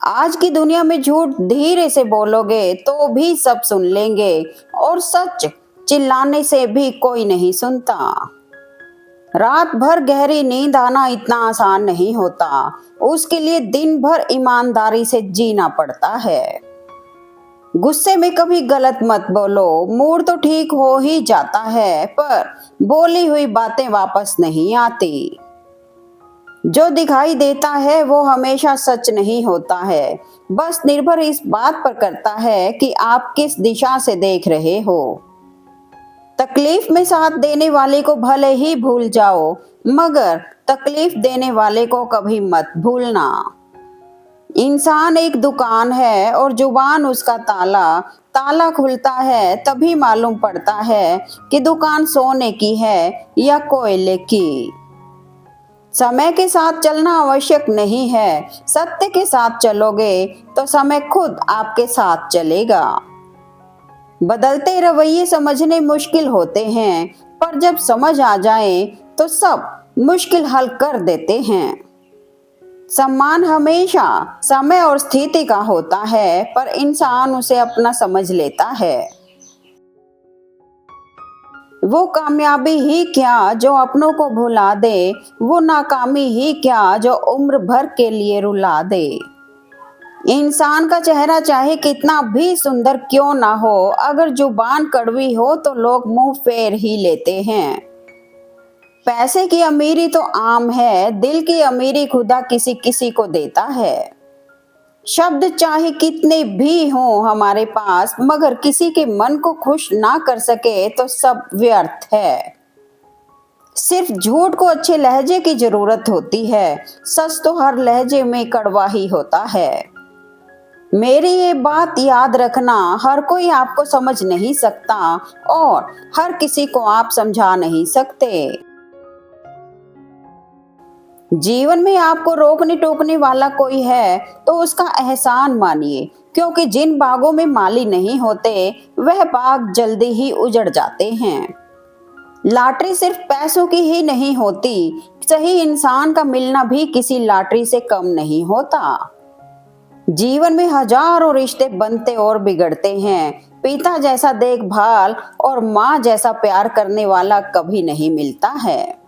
आज की दुनिया में झूठ धीरे से बोलोगे तो भी सब सुन लेंगे और सच चिल्लाने से भी कोई नहीं सुनता। रात भर गहरी नींद आना इतना आसान नहीं होता। उसके लिए दिन भर ईमानदारी से जीना पड़ता है। गुस्से में कभी गलत मत बोलो। मूड तो ठीक हो ही जाता है, पर बोली हुई बातें वापस नहीं आती। जो दिखाई देता है वो हमेशा सच नहीं होता है। बस निर्भर इस बात पर करता है कि आप किस दिशा से देख रहे हो। तकलीफ में साथ देने वाले को भले ही भूल जाओ, मगर तकलीफ देने वाले को कभी मत भूलना। इंसान एक दुकान है और जुबान उसका ताला। ताला खुलता है तभी मालूम पड़ता है कि दुकान सोने की है या कोयले की। समय के साथ चलना आवश्यक नहीं है। सत्य के साथ चलोगे तो समय खुद आपके साथ चलेगा। बदलते रवैये समझने मुश्किल होते हैं, पर जब समझ आ जाए तो सब मुश्किल हल कर देते हैं। सम्मान हमेशा समय और स्थिति का होता है, पर इंसान उसे अपना समझ लेता है। वो कामयाबी ही क्या जो अपनों को भुला दे, वो नाकामी ही क्या जो उम्र भर के लिए रुला दे। इंसान का चेहरा चाहे कितना भी सुंदर क्यों ना हो, अगर जुबान कड़वी हो तो लोग मुंह फेर ही लेते हैं। पैसे की अमीरी तो आम है, दिल की अमीरी खुदा किसी किसी को देता है। शब्द चाहे कितने भी हों हमारे पास, मगर किसी के मन को खुश ना कर सके तो सब व्यर्थ है। सिर्फ झूठ को अच्छे लहजे की जरूरत होती है, सच तो हर लहजे में कड़वा ही होता है। मेरी ये बात याद रखना, हर कोई आपको समझ नहीं सकता और हर किसी को आप समझा नहीं सकते। जीवन में आपको रोकने टोकने वाला कोई है तो उसका एहसान मानिए, क्योंकि जिन बागों में माली नहीं होते वह बाग जल्दी ही उजड़ जाते हैं। लॉटरी सिर्फ पैसों की ही नहीं होती, सही इंसान का मिलना भी किसी लॉटरी से कम नहीं होता। जीवन में हजारों रिश्ते बनते और बिगड़ते हैं, पिता जैसा देखभाल और माँ जैसा प्यार करने वाला कभी नहीं मिलता है।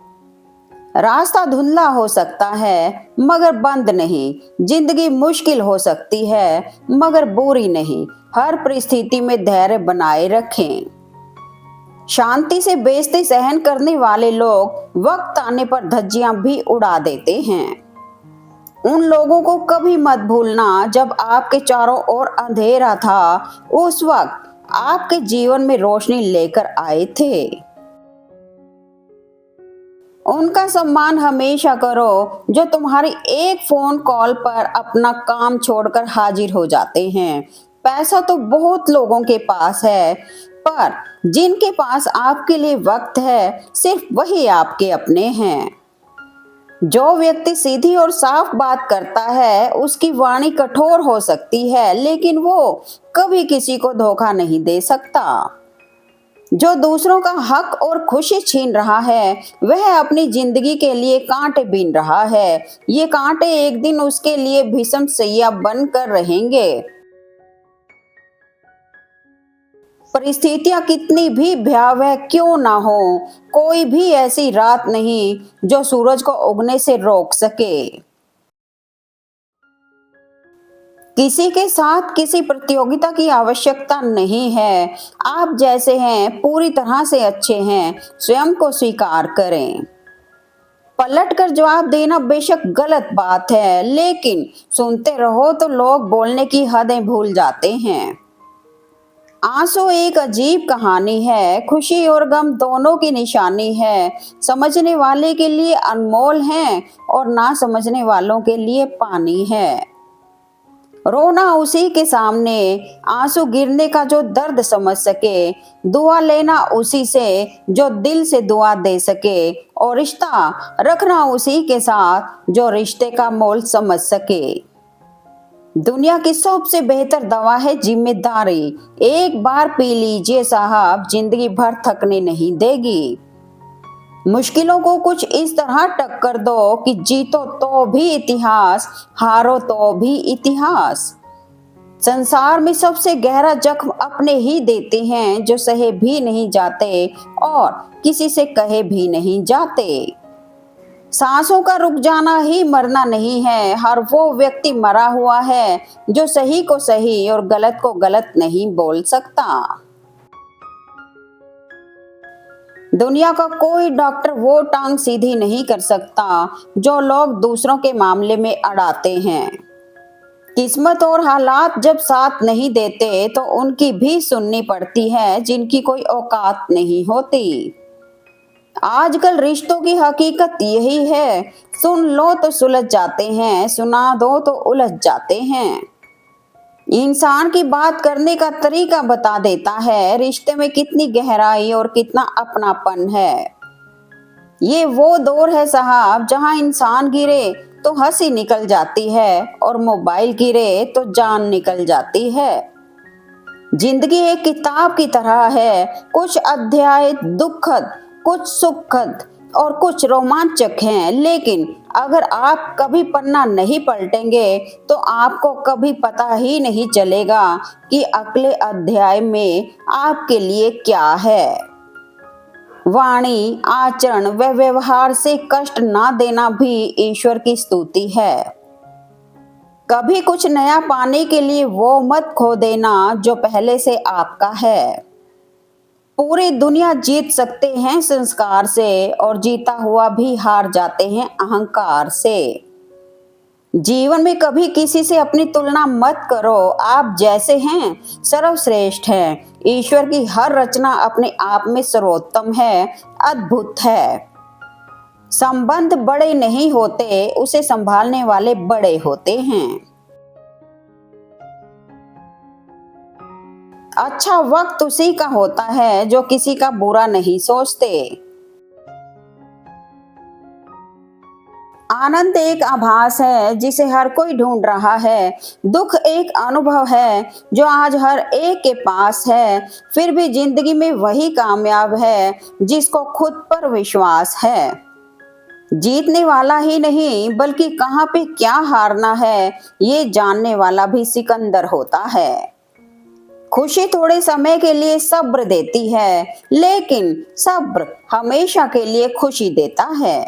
रास्ता धुंधला हो सकता है मगर बंद नहीं। जिंदगी मुश्किल हो सकती है मगर बुरी नहीं। हर परिस्थिति में धैर्य बनाए रखें। शांति से बेइज्जती सहन करने वाले लोग वक्त आने पर धज्जियां भी उड़ा देते हैं। उन लोगों को कभी मत भूलना जब आपके चारों ओर अंधेरा था, उस वक्त आपके जीवन में रोशनी लेकर आए थे। उनका सम्मान हमेशा करो जो तुम्हारी एक फोन कॉल पर अपना काम छोड़कर हाजिर हो जाते हैं। पैसा तो बहुत लोगों के पास है, पर जिनके पास आपके लिए वक्त है सिर्फ वही आपके अपने हैं। जो व्यक्ति सीधी और साफ बात करता है उसकी वाणी कठोर हो सकती है, लेकिन वो कभी किसी को धोखा नहीं दे सकता। जो दूसरों का हक और खुशी छीन रहा है वह अपनी जिंदगी के लिए कांटे बीन रहा है। ये कांटे एक दिन उसके लिए भीषण सैया बनकर रहेंगे। परिस्थितियां कितनी भी भयावह क्यों ना हो, कोई भी ऐसी रात नहीं जो सूरज को उगने से रोक सके। किसी के साथ किसी प्रतियोगिता की आवश्यकता नहीं है। आप जैसे हैं पूरी तरह से अच्छे हैं, स्वयं को स्वीकार करें। पलट कर जवाब देना बेशक गलत बात है, लेकिन सुनते रहो तो लोग बोलने की हदें भूल जाते हैं। आंसू एक अजीब कहानी है, खुशी और गम दोनों की निशानी है। समझने वाले के लिए अनमोल है और ना समझने वालों के लिए पानी है। रोना उसी के सामने, आंसू गिरने का जो दर्द समझ सके, दुआ लेना उसी से जो दिल से दुआ दे सके, और रिश्ता रखना उसी के साथ जो रिश्ते का मोल समझ सके। दुनिया की सबसे बेहतर दवा है जिम्मेदारी। एक बार पी लीजिए साहब, जिंदगी भर थकने नहीं देगी। मुश्किलों को कुछ इस तरह टक्कर दो कि जीतो तो भी इतिहास, हारो तो भी इतिहास। संसार में सबसे गहरा जख्म अपने ही देते हैं जो सहे भी नहीं जाते और किसी से कहे भी नहीं जाते। सांसों का रुक जाना ही मरना नहीं है, हर वो व्यक्ति मरा हुआ है जो सही को सही और गलत को गलत नहीं बोल सकता। दुनिया का कोई डॉक्टर वो टांग सीधी नहीं कर सकता जो लोग दूसरों के मामले में अड़ाते हैं। किस्मत और हालात जब साथ नहीं देते तो उनकी भी सुननी पड़ती है जिनकी कोई औकात नहीं होती। आजकल रिश्तों की हकीकत यही है, सुन लो तो सुलझ जाते हैं, सुना दो तो उलझ जाते हैं। इंसान की बात करने का तरीका बता देता है रिश्ते में कितनी गहराई और कितना अपनापन है। ये वो दौर है साहब जहां इंसान गिरे तो हंसी निकल जाती है और मोबाइल गिरे तो जान निकल जाती है। जिंदगी एक किताब की तरह है, कुछ अध्याय दुखद, कुछ सुखद और कुछ रोमांचक हैं, लेकिन अगर आप कभी पन्ना नहीं पलटेंगे तो आपको कभी पता ही नहीं चलेगा कि अगले अध्याय में आपके लिए क्या है। वाणी, आचरण व व्यवहार से कष्ट ना देना भी ईश्वर की स्तुति है। कभी कुछ नया पाने के लिए वो मत खो देना जो पहले से आपका है। पूरी दुनिया जीत सकते हैं संस्कार से और जीता हुआ भी हार जाते हैं अहंकार से। जीवन में कभी किसी से अपनी तुलना मत करो, आप जैसे हैं सर्वश्रेष्ठ हैं। ईश्वर की हर रचना अपने आप में सर्वोत्तम है, अद्भुत है। संबंध बड़े नहीं होते, उसे संभालने वाले बड़े होते हैं। अच्छा वक्त उसी का होता है जो किसी का बुरा नहीं सोचते। आनंद एक आभास है जिसे हर कोई ढूंढ रहा है। दुख एक अनुभव है जो आज हर एक के पास है। फिर भी जिंदगी में वही कामयाब है जिसको खुद पर विश्वास है। जीतने वाला ही नहीं बल्कि कहाँ पे क्या हारना है ये जानने वाला भी सिकंदर होता है। खुशी थोड़े समय के लिए सब्र देती है, लेकिन सब्र हमेशा के लिए खुशी देता है।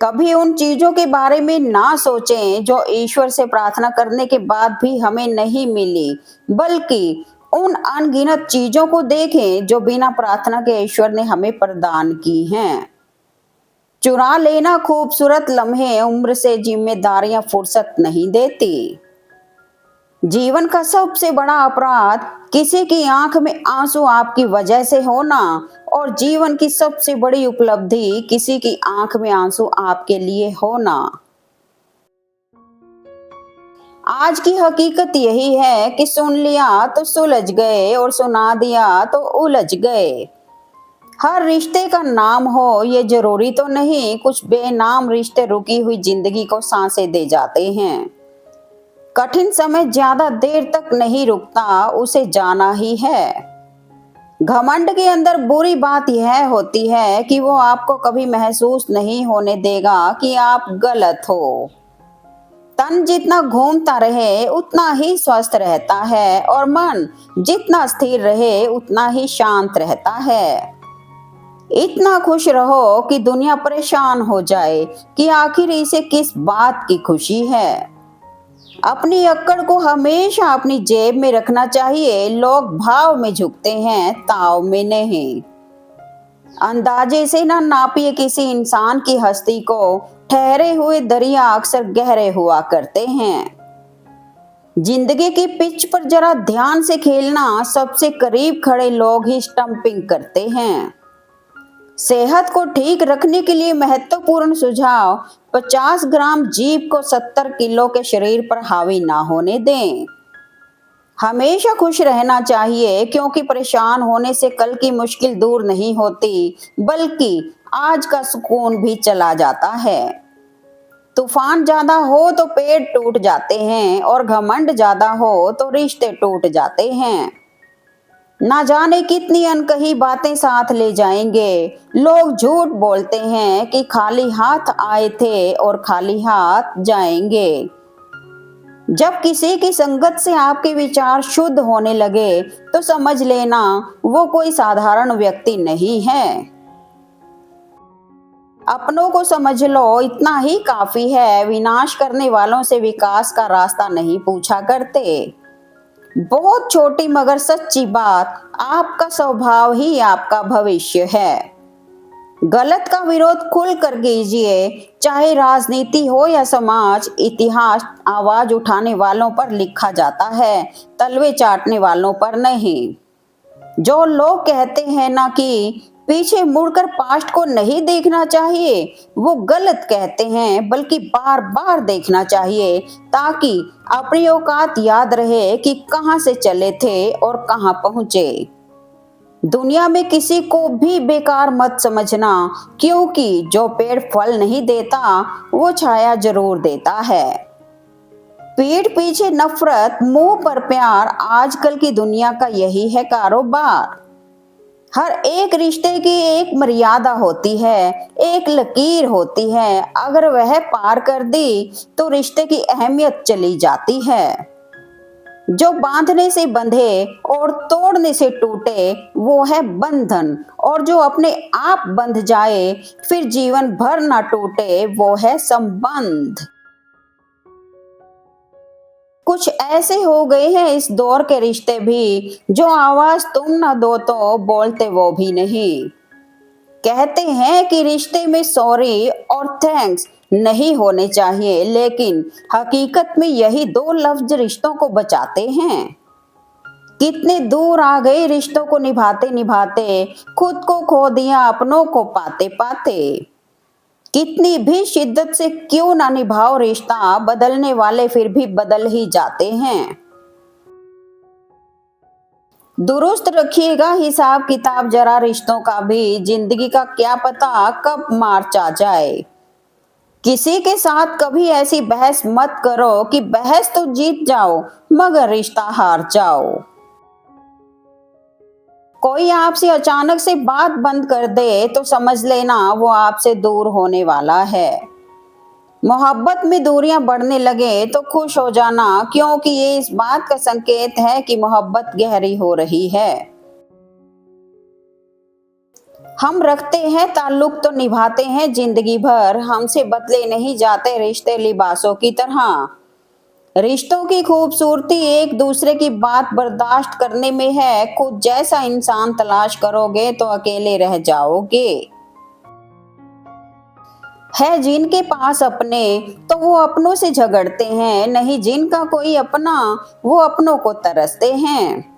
कभी उन चीजों के बारे में ना सोचें जो ईश्वर से प्रार्थना करने के बाद भी हमें नहीं मिली, बल्कि उन अनगिनत चीजों को देखें जो बिना प्रार्थना के ईश्वर ने हमें प्रदान की हैं। चुरा लेना खूबसूरत लम्हे उम्र से जिम्मेदारियां फुर्सत नहीं देती। जीवन का सबसे बड़ा अपराध किसी की आंख में आंसू आपकी वजह से होना और जीवन की सबसे बड़ी उपलब्धि किसी की आंख में आंसू आपके लिए होना। आज की हकीकत यही है कि सुन लिया तो सुलझ गए और सुना दिया तो उलझ गए। हर रिश्ते का नाम हो ये जरूरी तो नहीं, कुछ बेनाम रिश्ते रुकी हुई जिंदगी को सांसें दे जाते हैं। कठिन समय ज्यादा देर तक नहीं रुकता, उसे जाना ही है। घमंड के अंदर बुरी बात यह होती है कि वो आपको कभी महसूस नहीं होने देगा कि आप गलत हो। तन जितना घूमता रहे उतना ही स्वस्थ रहता है और मन जितना स्थिर रहे उतना ही शांत रहता है। इतना खुश रहो कि दुनिया परेशान हो जाए कि आखिर इसे किस बात की खुशी है। अपनी अक्कड़ को हमेशा अपनी जेब में रखना चाहिए। लोग भाव में झुकते हैं, ताव में नहीं। अंदाजे से ना नापिए किसी इंसान की हस्ती को, ठहरे हुए दरिया अक्सर गहरे हुआ करते हैं। जिंदगी की पिच पर जरा ध्यान से खेलना, सबसे करीब खड़े लोग ही स्टंपिंग करते हैं। सेहत को ठीक रखने के लिए महत्वपूर्ण सुझाव, 50 ग्राम जीभ को 70 किलो के शरीर पर हावी ना होने दें। हमेशा खुश रहना चाहिए क्योंकि परेशान होने से कल की मुश्किल दूर नहीं होती, बल्कि आज का सुकून भी चला जाता है। तूफान ज्यादा हो तो पेड़ टूट जाते हैं और घमंड ज्यादा हो तो रिश्ते टूट जाते हैं। ना जाने कितनी अनकही बातें साथ ले जाएंगे। लोग झूठ बोलते हैं कि खाली हाथ आए थे और खाली हाथ जाएंगे। जब किसी की संगत से आपके विचार शुद्ध होने लगे तो समझ लेना वो कोई साधारण व्यक्ति नहीं है। अपनों को समझ लो, इतना ही काफी है। विनाश करने वालों से विकास का रास्ता नहीं पूछा करते। बहुत छोटी मगर सच्ची बात, आपका स्वभाव ही आपका भविष्य है। गलत का विरोध खुल कर कीजिए, चाहे राजनीति हो या समाज। इतिहास आवाज उठाने वालों पर लिखा जाता है, तलवे चाटने वालों पर नहीं। जो लोग कहते हैं ना कि पीछे मुड़कर पास्ट को नहीं देखना चाहिए, वो गलत कहते हैं, बल्कि बार बार देखना चाहिए ताकि अपनी औकात याद रहे कि कहां से चले थे और कहां पहुंचे। दुनिया में किसी को भी बेकार मत समझना, क्योंकि जो पेड़ फल नहीं देता वो छाया जरूर देता है। पीठ पीछे नफरत, मुंह पर प्यार, आजकल की दुनिया का यही है कारोबार। हर एक रिश्ते की एक मर्यादा होती है, एक लकीर होती है। अगर वह पार कर दी तो रिश्ते की अहमियत चली जाती है। जो बांधने से बंधे और तोड़ने से टूटे वो है बंधन, और जो अपने आप बंध जाए फिर जीवन भर ना टूटे वो है संबंध। कुछ ऐसे हो गए हैं इस दौर के रिश्ते भी, जो आवाज तुम ना दो तो बोलते वो भी नहीं। कहते हैं कि रिश्ते में सॉरी और थैंक्स नहीं होने चाहिए, लेकिन हकीकत में यही दो लफ्ज रिश्तों को बचाते हैं। कितने दूर आ गए रिश्तों को निभाते निभाते, खुद को खो दिया अपनों को पाते पाते। कितनी भी शिद्दत से क्यों ना निभाओ रिश्ता, बदलने वाले फिर भी बदल ही जाते हैं। दुरुस्त रखिएगा हिसाब किताब जरा रिश्तों का भी, जिंदगी का क्या पता कब मार्च आ जाए। किसी के साथ कभी ऐसी बहस मत करो कि बहस तो जीत जाओ मगर रिश्ता हार जाओ। कोई आपसे अचानक से बात बंद कर दे तो समझ लेना वो आपसे दूर होने वाला है। मोहब्बत में दूरियां बढ़ने लगे तो खुश हो जाना, क्योंकि ये इस बात का संकेत है कि मोहब्बत गहरी हो रही है। हम रखते हैं ताल्लुक तो निभाते हैं जिंदगी भर, हमसे बदले नहीं जाते रिश्ते लिबासों की तरह। रिश्तों की खूबसूरती एक दूसरे की बात बर्दाश्त करने में है। खुद जैसा इंसान तलाश करोगे तो अकेले रह जाओगे। है जिनके पास अपने तो वो अपनों से झगड़ते हैं, नहीं जिनका कोई अपना वो अपनों को तरसते हैं।